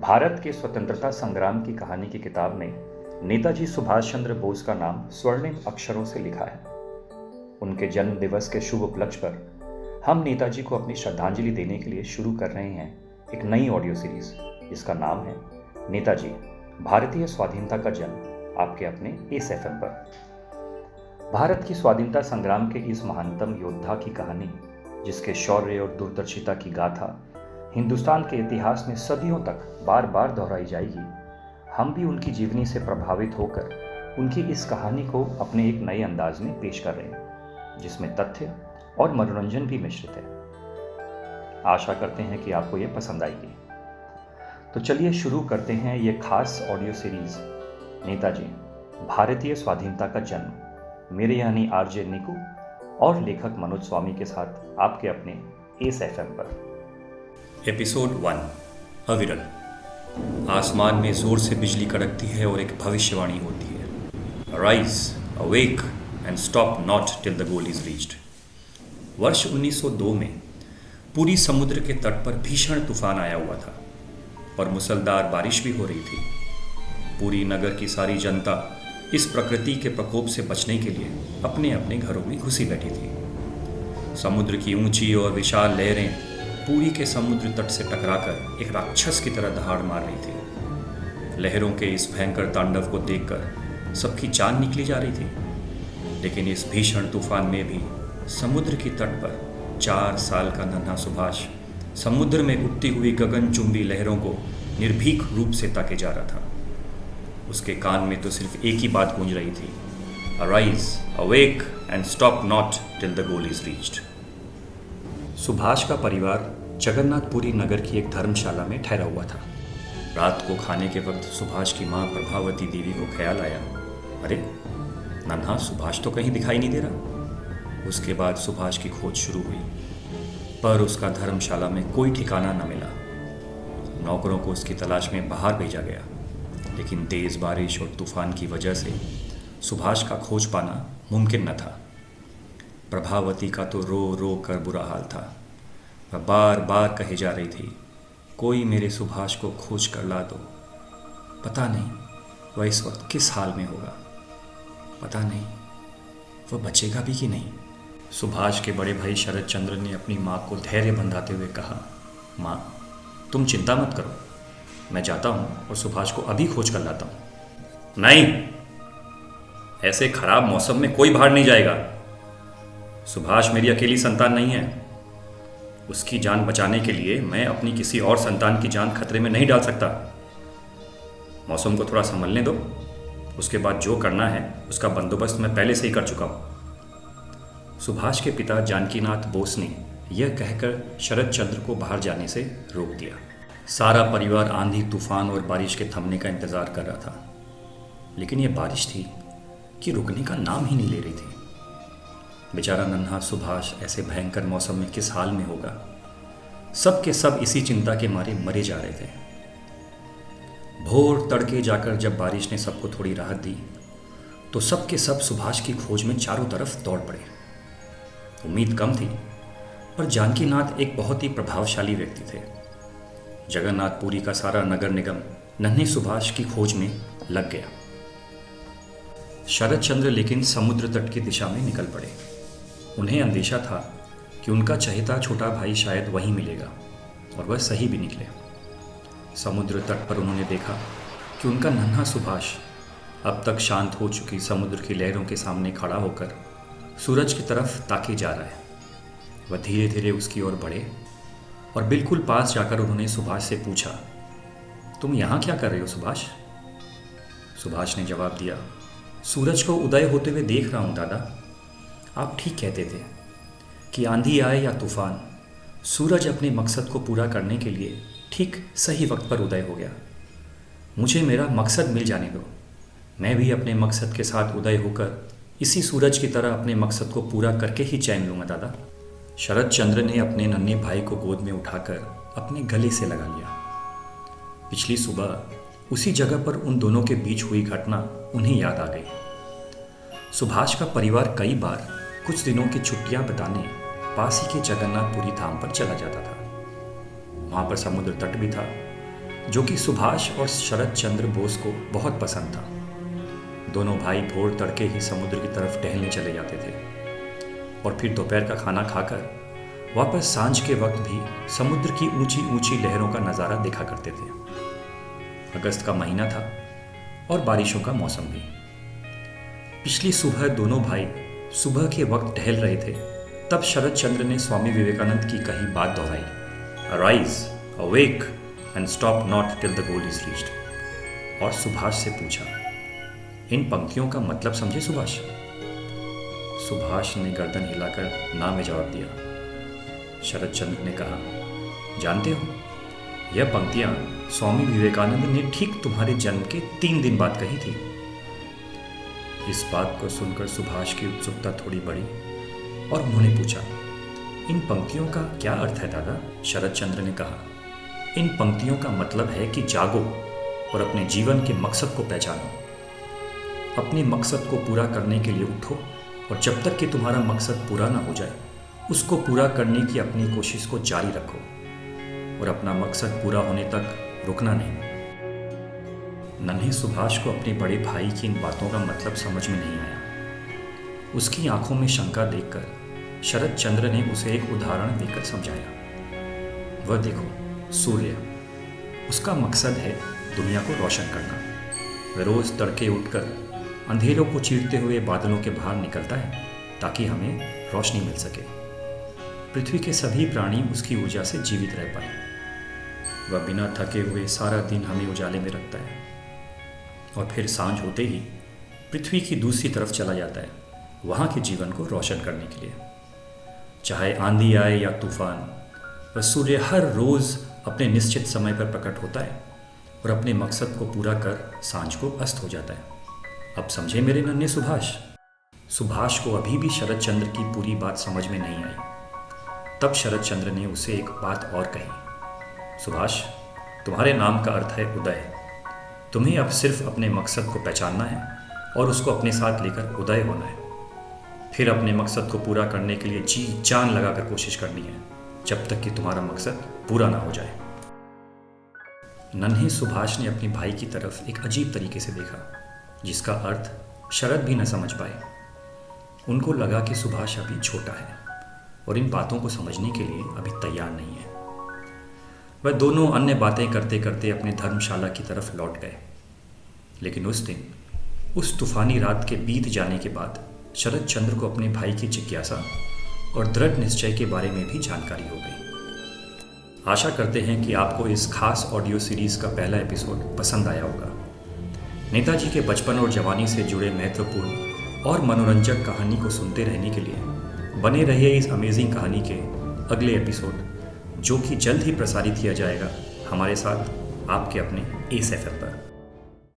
भारत के स्वतंत्रता संग्राम की कहानी की किताब में नेताजी सुभाष चंद्र बोस का नाम स्वर्णिम अक्षरों से लिखा है। उनके जन्म दिवस के शुभ उपलक्ष्य पर हम नेताजी को अपनी श्रद्धांजलि देने के लिए शुरू कर रहे हैं एक नई ऑडियो सीरीज जिसका नाम है नेताजी भारतीय स्वाधीनता का जन्म, आपके अपने इस FM पर। भारत की स्वाधीनता संग्राम के इस महानतम योद्धा की कहानी, जिसके शौर्य और दूरदर्शिता की गाथा हिंदुस्तान के इतिहास में सदियों तक बार बार दोहराई जाएगी, हम भी उनकी जीवनी से प्रभावित होकर उनकी इस कहानी को अपने एक नए अंदाज में पेश कर रहे हैं, जिसमें तथ्य और मनोरंजन भी मिश्रित है। आशा करते हैं कि आपको ये पसंद आएगी। तो चलिए शुरू करते हैं ये खास ऑडियो सीरीज नेताजी भारतीय स्वाधीनता का जन्म, मेरे यानी RJ निकू और लेखक मनोज स्वामी के साथ आपके अपने इस FM पर। एपिसोड 1 अविरल। आसमान में जोर से बिजली कड़कती है और एक भविष्यवाणी होती है, arise, awake and stop not till the goal is reached. वर्ष 1902 में पूरी समुद्र के तट पर भीषण तूफान आया हुआ था और मूसलाधार बारिश भी हो रही थी। पूरी नगर की सारी जनता इस प्रकृति के प्रकोप से बचने के लिए अपने अपने घरों में घुसी बैठी थी। समुद्र की ऊंची और विशाल लहरें पूरी के समुद्र तट से टकराकर एक राक्षस की तरह दहाड़ मार रही थी। लहरों के इस भयंकर तांडव को देखकर सबकी जान निकली जा रही थी। लेकिन इस भीषण तूफान में भी समुद्र की तट पर 4 साल का नन्हा सुभाष समुद्र में उठती हुई गगनचुंबी लहरों को निर्भीक रूप से ताके जा रहा था। उसके कान में तो सिर्फ एक ही बात गूंज रही थी, arise, awake and stop not till the goal is reached. Subhash का परिवार जगन्नाथपुरी नगर की एक धर्मशाला में ठहरा हुआ था। रात को खाने के वक्त सुभाष की माँ प्रभावती देवी को ख्याल आया, अरे नन्हा सुभाष तो कहीं दिखाई नहीं दे रहा। उसके बाद सुभाष की खोज शुरू हुई, पर उसका धर्मशाला में कोई ठिकाना न मिला। नौकरों को उसकी तलाश में बाहर भेजा गया, लेकिन तेज़ बारिश और तूफान की वजह से सुभाष का खोज पाना मुमकिन न था। प्रभावती का तो रो रो कर बुरा हाल था। वह बार बार कहे जा रही थी, कोई मेरे सुभाष को खोज कर ला दो। पता नहीं वह इस वक्त किस हाल में होगा, पता नहीं वह बचेगा भी कि नहीं। सुभाष के बड़े भाई शरद चंद्र ने अपनी माँ को धैर्य बंधाते हुए कहा, माँ तुम चिंता मत करो, मैं जाता हूँ और सुभाष को अभी खोज कर लाता हूँ। नहीं, ऐसे खराब मौसम में कोई बाहर नहीं जाएगा। सुभाष मेरी अकेली संतान नहीं है। उसकी जान बचाने के लिए मैं अपनी किसी और संतान की जान खतरे में नहीं डाल सकता। मौसम को थोड़ा संभलने दो, उसके बाद जो करना है उसका बंदोबस्त मैं पहले से ही कर चुका हूँ। सुभाष के पिता जानकीनाथ बोस ने यह कहकर शरद चंद्र को बाहर जाने से रोक दिया। सारा परिवार आंधी, तूफान और बारिश के थमने का इंतजार कर रहा था, लेकिन यह बारिश थी कि रुकने का नाम ही नहीं ले रही थी। बेचारा नन्हा सुभाष ऐसे भयंकर मौसम में किस हाल में होगा। सब के सब इसी चिंता के मारे मरे जा रहे थे। भोर तड़के जाकर जब बारिश ने सबको थोड़ी राहत दी, तो सब के सब सुभाष की खोज में चारों तरफ दौड़ पड़े। उम्मीद कम थी, पर जानकीनाथ एक बहुत ही प्रभावशाली व्यक्ति थे। जगन्नाथपुरी का सारा नगर निगम नन्हे सुभाष की खोज में लग गया। शरद चंद्र लेकिन समुद्र तट की दिशा में निकल पड़े। उन्हें अंदेशा था कि उनका चहेता छोटा भाई शायद वहीं मिलेगा, और वह सही भी निकले। समुद्र तट पर उन्होंने देखा कि उनका नन्हा सुभाष अब तक शांत हो चुकी समुद्र की लहरों के सामने खड़ा होकर सूरज की तरफ ताके जा रहा है। वह धीरे धीरे उसकी ओर बढ़े और बिल्कुल पास जाकर उन्होंने सुभाष से पूछा, तुम यहाँ क्या कर रहे हो सुभाष? सुभाष ने जवाब दिया, सूरज को उदय होते हुए देख रहा हूँ दादा। आप ठीक कहते थे कि आंधी आए या तूफान, सूरज अपने मकसद को पूरा करने के लिए ठीक सही वक्त पर उदय हो गया। मुझे मेरा मकसद मिल जाने दो, मैं भी अपने मकसद के साथ उदय होकर इसी सूरज की तरह अपने मकसद को पूरा करके ही चैन लूँगा दादा। शरद चंद्र ने अपने नन्हे भाई को गोद में उठाकर अपने गले से लगा लिया। पिछली सुबह उसी जगह पर उन दोनों के बीच हुई घटना उन्हें याद आ गई। सुभाष का परिवार कई बार कुछ दिनों की छुट्टियां बिताने पास ही के जगन्नाथपुरी धाम पर चला जाता था। वहाँ पर समुद्र तट भी था, जो कि सुभाष और शरद चंद्र बोस को बहुत पसंद था। दोनों भाई भोर तड़के ही समुद्र की तरफ टहलने चले जाते थे और फिर दोपहर का खाना खाकर वापस सांझ के वक्त भी समुद्र की ऊंची ऊंची लहरों का नज़ारा देखा करते थे। अगस्त का महीना था और बारिशों का मौसम भी। पिछली सुबह दोनों भाई सुबह के वक्त टहल रहे थे, तब शरद चंद्र ने स्वामी विवेकानंद की कही बात दोहराई, arise, awake and stop not till the goal is reached. और सुभाष से पूछा, इन पंक्तियों का मतलब समझे सुभाष? सुभाष ने गर्दन हिलाकर ना में जवाब दिया। शरद चंद्र ने कहा, जानते हो, यह पंक्तियां स्वामी विवेकानंद ने ठीक तुम्हारे जन्म के 3 दिन बाद कही थी। इस बात को सुनकर सुभाष की उत्सुकता थोड़ी बढ़ी और उन्होंने पूछा, इन पंक्तियों का क्या अर्थ है दादा? शरद चंद्र ने कहा, इन पंक्तियों का मतलब है कि जागो और अपने जीवन के मकसद को पहचानो। अपने मकसद को पूरा करने के लिए उठो और जब तक कि तुम्हारा मकसद पूरा ना हो जाए, उसको पूरा करने की अपनी कोशिश को जारी रखो और अपना मकसद पूरा होने तक रुकना नहीं। नन्हे सुभाष को अपने बड़े भाई की इन बातों का मतलब समझ में नहीं आया। उसकी आंखों में शंका देखकर शरद चंद्र ने उसे एक उदाहरण देकर समझाया। वह देखो, सूर्य, उसका मकसद है दुनिया को रोशन करना। वह रोज तड़के उठकर अंधेरों को चीरते हुए बादलों के बाहर निकलता है ताकि हमें रोशनी मिल सके। पृथ्वी के सभी प्राणी उसकी ऊर्जा से जीवित रह पाए। वह बिना थके हुए सारा दिन हमें उजाले में रखता है और फिर सांझ होते ही पृथ्वी की दूसरी तरफ चला जाता है, वहाँ के जीवन को रोशन करने के लिए। चाहे आंधी आए या तूफान, वह सूर्य हर रोज़ अपने निश्चित समय पर प्रकट होता है और अपने मकसद को पूरा कर सांझ को अस्त हो जाता है। अब समझे मेरे नन्हे सुभाष? सुभाष को अभी भी शरद चंद्र की पूरी बात समझ में नहीं आई। तब शरद चंद्र ने उसे एक बात और कही, सुभाष, तुम्हारे नाम का अर्थ है उदय। तुम्हें अब सिर्फ अपने मकसद को पहचानना है और उसको अपने साथ लेकर उदय होना है। फिर अपने मकसद को पूरा करने के लिए जी जान लगाकर कोशिश करनी है, जब तक कि तुम्हारा मकसद पूरा ना हो जाए। नन्हे सुभाष ने अपने भाई की तरफ एक अजीब तरीके से देखा, जिसका अर्थ शरद भी न समझ पाए। उनको लगा कि सुभाष अभी छोटा है और इन बातों को समझने के लिए अभी तैयार नहीं है। वह दोनों अन्य बातें करते करते अपने धर्मशाला की तरफ लौट गए। लेकिन उस दिन, उस तूफानी रात के बीत जाने के बाद शरद चंद्र को अपने भाई की जिज्ञासा और दृढ़ निश्चय के बारे में भी जानकारी हो गई। आशा करते हैं कि आपको इस खास ऑडियो सीरीज़ का पहला एपिसोड पसंद आया होगा। नेताजी के बचपन और जवानी से जुड़े महत्वपूर्ण और मनोरंजक कहानी को सुनते रहने के लिए बने रहिए इस अमेजिंग कहानी के अगले एपिसोड, जो कि जल्द ही प्रसारित किया जाएगा हमारे साथ आपके अपने एस एफ एम पर।